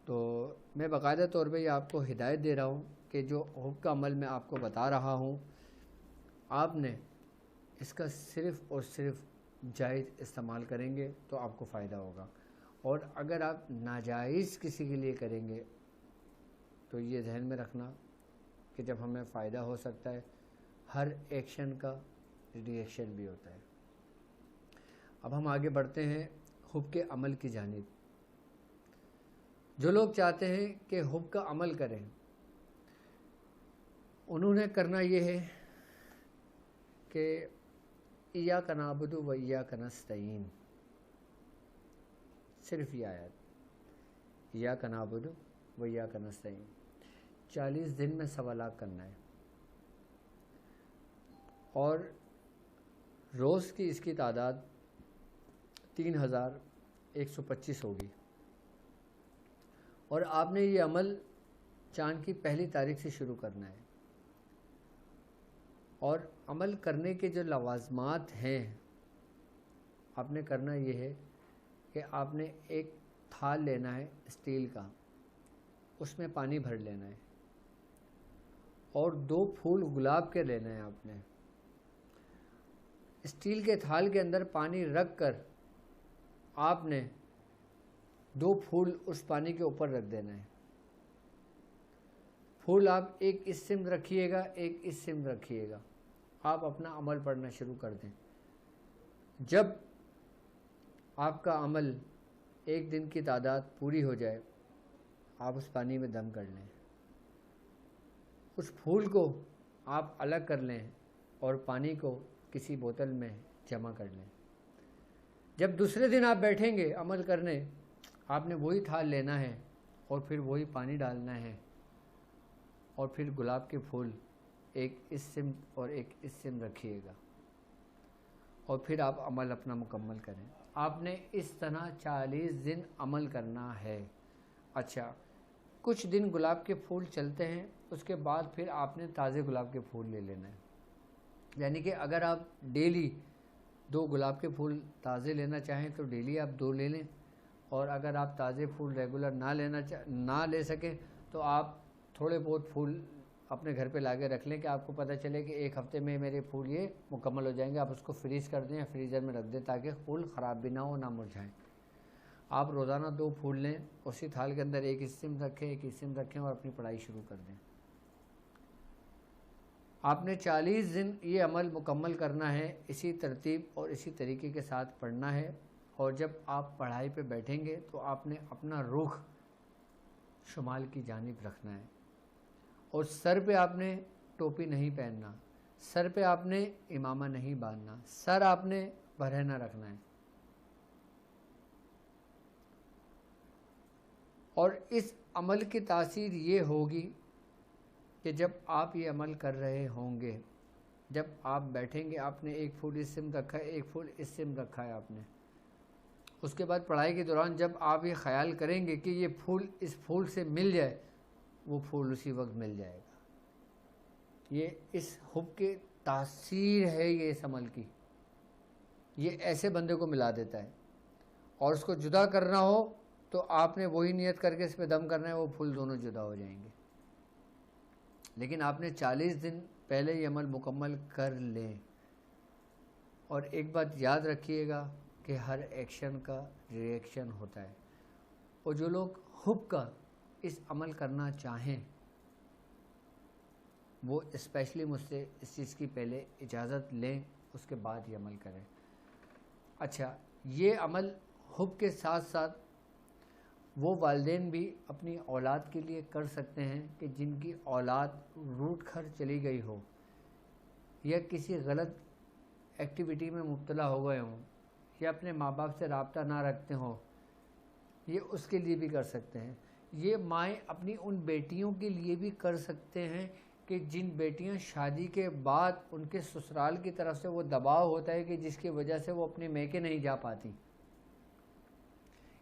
تو میں باقاعدہ طور پہ یہ آپ کو ہدایت دے رہا ہوں کہ جو حب کا عمل میں آپ کو بتا رہا ہوں، آپ نے اس کا صرف اور صرف جائز استعمال کریں گے تو آپ کو فائدہ ہوگا، اور اگر آپ ناجائز کسی کے لیے کریں گے تو یہ ذہن میں رکھنا کہ جب ہمیں فائدہ ہو سکتا ہے، ہر ایکشن کا ری ایکشن بھی ہوتا ہے۔ اب ہم آگے بڑھتے ہیں حب کے عمل کی جانب۔ جو لوگ چاہتے ہیں کہ حب کا عمل کریں، انہوں نے کرنا یہ ہے کہ ایاک نعبد و ایاک نستعین، صرف یہ آیت ایاک نعبد و ایاک نستعین 40 دن میں 1.25 لاکھ کرنا ہے، اور روز کی اس کی تعداد 3125 ہوگی، اور آپ نے یہ عمل چاند کی پہلی تاریخ سے شروع کرنا ہے۔ اور عمل کرنے کے جو لوازمات ہیں، آپ نے کرنا یہ ہے کہ آپ نے ایک تھال لینا ہے اسٹیل کا، اس میں پانی بھر لینا ہے، اور 2 پھول گلاب کے لینے ہیں۔ آپ نے اسٹیل کے تھال کے اندر پانی رکھ کر آپ نے 2 پھول اس پانی کے اوپر رکھ دینا ہے۔ پھول آپ ایک اس سمت رکھیے گا، ایک اس سمت رکھیے گا، آپ اپنا عمل پڑھنا شروع کر دیں۔ جب آپ کا عمل 1 دن کی تعداد پوری ہو جائے، آپ اس پانی میں دم کر لیں، اس پھول کو آپ الگ کر لیں اور پانی کو کسی بوتل میں جمع کر لیں۔ جب دوسرے دن آپ بیٹھیں گے عمل کرنے، آپ نے وہی تھال لینا ہے اور پھر وہی پانی ڈالنا ہے، اور پھر گلاب کے پھول ایک اس سمت اور ایک اس سمت رکھیے گا، اور پھر آپ عمل اپنا مکمل کریں۔ آپ نے اس طرح 40 دن عمل کرنا ہے۔ اچھا، کچھ دن گلاب کے پھول چلتے ہیں، اس کے بعد پھر آپ نے تازے گلاب کے پھول لے لینا ہے۔ یعنی کہ اگر آپ ڈیلی 2 گلاب کے پھول تازے لینا چاہیں تو ڈیلی آپ 2 لے لیں، اور اگر آپ تازے پھول ریگولر نہ لے سکیں تو آپ تھوڑے بہت پھول اپنے گھر پہ لا کے رکھ لیں، کہ آپ کو پتہ چلے کہ 1 ہفتے میں میرے پھول یہ مکمل ہو جائیں گے۔ آپ اس کو فریز کر دیں یا فریزر میں رکھ دیں تاکہ پھول خراب بھی نہ ہو، نہ مرجھائیں۔ آپ روزانہ 2 پھول لیں، اسی تھال کے اندر ایک اس سمت رکھیں، ایک اس سمت رکھیں، اور اپنی پڑھائی شروع کر دیں۔ آپ نے 40 دن یہ عمل مکمل کرنا ہے، اسی ترتیب اور اسی طریقے کے ساتھ پڑھنا ہے، اور جب آپ پڑھائی پہ بیٹھیں گے تو آپ نے اپنا رخ شمال کی جانب رکھنا ہے، اور سر پہ آپ نے ٹوپی نہیں پہننا، سر پہ آپ نے امامہ نہیں باندھنا، سر آپ نے برہنہ رکھنا ہے۔ اور اس عمل کی تاثیر یہ ہوگی کہ جب آپ یہ عمل کر رہے ہوں گے، جب آپ بیٹھیں گے، آپ نے 1 پھول اس سمت رکھا ہے، 1 پھول اس سمت رکھا ہے آپ نے، اس کے بعد پڑھائی کے دوران جب آپ یہ خیال کریں گے کہ یہ پھول اس پھول سے مل جائے، وہ پھول اسی وقت مل جائے گا۔ یہ اس حب کی تاثیر ہے، یہ اس عمل کی، یہ ایسے بندے کو ملا دیتا ہے۔ اور اس کو جدا کرنا ہو تو آپ نے وہی نیت کر کے اس پہ دم کرنا ہے، وہ پھول دونوں جدا ہو جائیں گے۔ لیکن آپ نے 40 دن پہلے یہ عمل مکمل کر لیں۔ اور ایک بات یاد رکھیے گا کہ ہر ایکشن کا ری ایکشن ہوتا ہے، اور جو لوگ حب کا اس عمل کرنا چاہیں وہ اسپیشلی مجھ سے اس چیز کی پہلے اجازت لیں، اس کے بعد یہ عمل کریں۔ اچھا، یہ عمل حب کے ساتھ ساتھ وہ والدین بھی اپنی اولاد کے لیے کر سکتے ہیں کہ جن کی اولاد روٹ کر چلی گئی ہو، یا کسی غلط ایکٹیویٹی میں مبتلا ہو گئے ہوں، یا اپنے ماں باپ سے رابطہ نہ رکھتے ہوں، یہ اس کے لیے بھی کر سکتے ہیں۔ یہ مائیں اپنی ان بیٹیوں کے لیے بھی کر سکتے ہیں کہ جن بیٹیاں شادی کے بعد ان کے سسرال کی طرف سے وہ دباؤ ہوتا ہے کہ جس کی وجہ سے وہ اپنے میکے نہیں جا پاتی،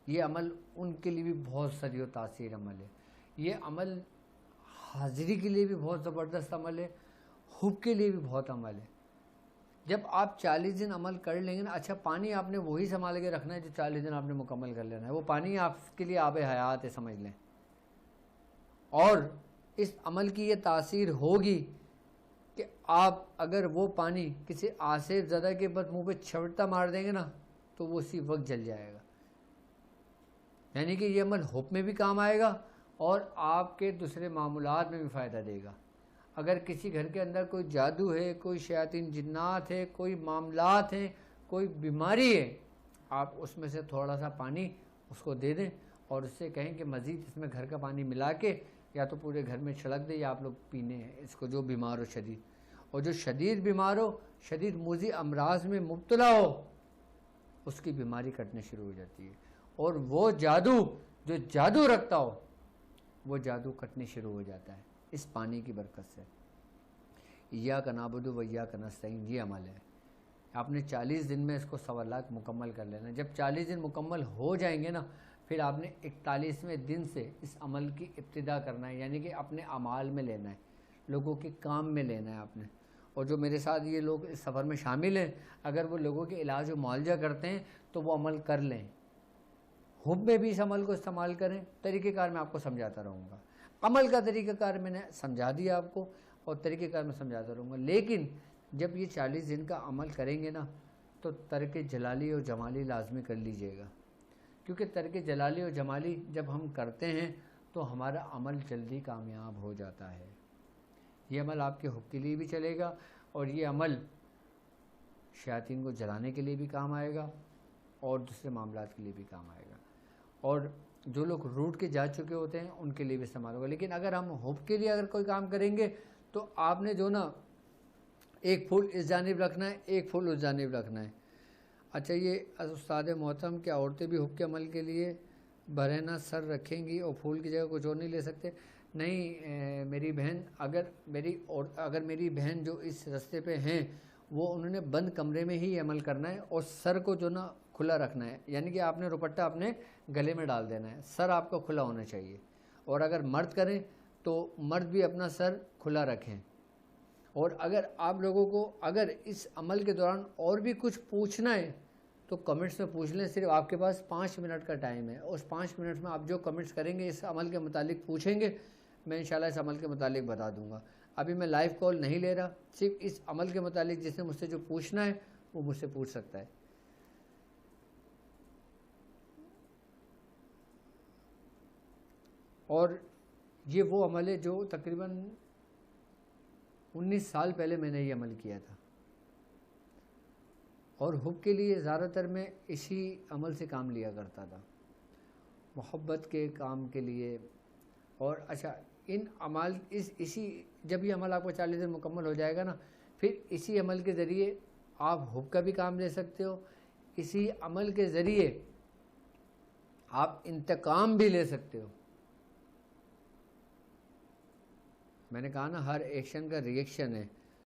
یہ عمل ان کے لیے بھی بہت سری و تاثیر عمل ہے۔ یہ عمل حاضری کے لیے بھی بہت زبردست عمل ہے، حب کے لیے بھی بہت عمل ہے۔ جب آپ 40 دن عمل کر لیں گے نا، اچھا پانی آپ نے وہی سنبھال کے رکھنا ہے جو 40 دن آپ نے مکمل کر لینا ہے، وہ پانی آپ کے لیے آب حیات ہے، سمجھ لیں۔ اور اس عمل کی یہ تاثیر ہوگی کہ آپ اگر وہ پانی کسی آصف زدہ کے بس منہ پہ چھوٹا مار دیں گے نا تو وہ اسی وقت جل جائے گا. یعنی کہ یہ عمل حب میں بھی کام آئے گا اور آپ کے دوسرے معاملات میں بھی فائدہ دے گا. اگر کسی گھر کے اندر کوئی جادو ہے، کوئی شیاطین جنات ہے، کوئی معاملات ہیں، کوئی بیماری ہے، آپ اس میں سے تھوڑا سا پانی اس کو دے دیں اور اس سے کہیں کہ مزید اس میں گھر کا پانی ملا کے یا تو پورے گھر میں چھڑک دیں یا آپ لوگ پینے ہیں اس کو، جو بیمار ہو شدید. اور جو شدید بیمار ہو، شدید موذی امراض میں مبتلا ہو، اس کی بیماری کٹنے شروع ہو جاتی ہے. اور وہ جادو جو جادو رکھتا ہو وہ جادو کٹنے شروع ہو جاتا ہے اس پانی کی برکت سے. ایاک نعبد و ایاک نستعین یہ عمل ہے. آپ نے 40 دن میں اس کو 1.25 لاکھ مکمل کر لینا. جب 40 دن مکمل ہو جائیں گے نا، پھر آپ نے 41ویں دن سے اس عمل کی ابتدا کرنا ہے، یعنی کہ اپنے اعمال میں لینا ہے، لوگوں کے کام میں لینا ہے آپ نے. اور جو میرے ساتھ یہ لوگ اس سفر میں شامل ہیں، اگر وہ لوگوں کے علاج و معالجہ کرتے ہیں تو وہ عمل کر لیں. حب میں بھی اس عمل کو استعمال کریں. طریقہ کار میں آپ کو سمجھاتا رہوں گا. عمل کا طریقہ کار میں نے سمجھا دیا آپ کو اور طریقہ کار میں سمجھاتا رہوں گا. لیکن جب یہ 40 دن کا عمل کریں گے نا تو ترک جلالی اور جمالی لازمی کر لیجئے گا، کیونکہ ترک جلالی اور جمالی جب ہم کرتے ہیں تو ہمارا عمل جلدی کامیاب ہو جاتا ہے. یہ عمل آپ کے حب کے لیے بھی چلے گا اور یہ عمل شیاطین کو جلانے کے لیے بھی کام آئے گا اور دوسرے معاملات کے لیے بھی کام آئے گا. اور جو لوگ روٹ کے جا چکے ہوتے ہیں ان کے لیے بھی استعمال ہوگا. لیکن اگر ہم حب کے لیے اگر کوئی کام کریں گے تو آپ نے جو نا ایک پھول اس جانب رکھنا ہے، ایک پھول اس جانب رکھنا ہے. اچھا یہ استاد محترم، کیا عورتیں بھی حب کے عمل کے لیے برہنہ سر رکھیں گی اور پھول کی جگہ کچھ اور نہیں لے سکتے؟ نہیں میری بہن، اگر میری بہن جو اس رستے پہ ہیں وہ انہوں نے بند کمرے میں ہی عمل کرنا ہے اور سر کو جو نا کھلا رکھنا ہے. یعنی کہ آپ نے دوپٹہ اپنے گلے میں ڈال دینا ہے، سر آپ کا کھلا ہونا چاہیے. اور اگر مرد کریں تو مرد بھی اپنا سر کھلا رکھیں. اور اگر آپ لوگوں کو اگر اس عمل کے دوران اور بھی کچھ پوچھنا ہے تو کمنٹس میں پوچھ لیں. صرف آپ کے پاس 5 منٹ کا ٹائم ہے. اس 5 منٹ میں آپ جو کمنٹس کریں گے اس عمل کے متعلق پوچھیں گے، میں انشاءاللہ اس عمل کے متعلق بتا دوں گا. ابھی میں لائیو کال نہیں لے رہا، صرف اس عمل کے متعلق جس نے مجھ سے جو پوچھنا ہے وہ مجھ سے پوچھ سکتا ہے. اور یہ وہ عمل ہے جو تقریباً 19 سال پہلے میں نے یہ عمل کیا تھا. اور حب کے لیے زیادہ تر میں اسی عمل سے کام لیا کرتا تھا، محبت کے کام کے لیے. اور اچھا ان عمل اسی جب یہ عمل آپ کو 40 دن مکمل ہو جائے گا نا، پھر اسی عمل کے ذریعے آپ حب کا بھی کام لے سکتے ہو. اسی عمل کے ذریعے آپ انتقام بھی لے سکتے ہو. میں نے کہا نا ہر ایکشن کا ریئیکشن ہے.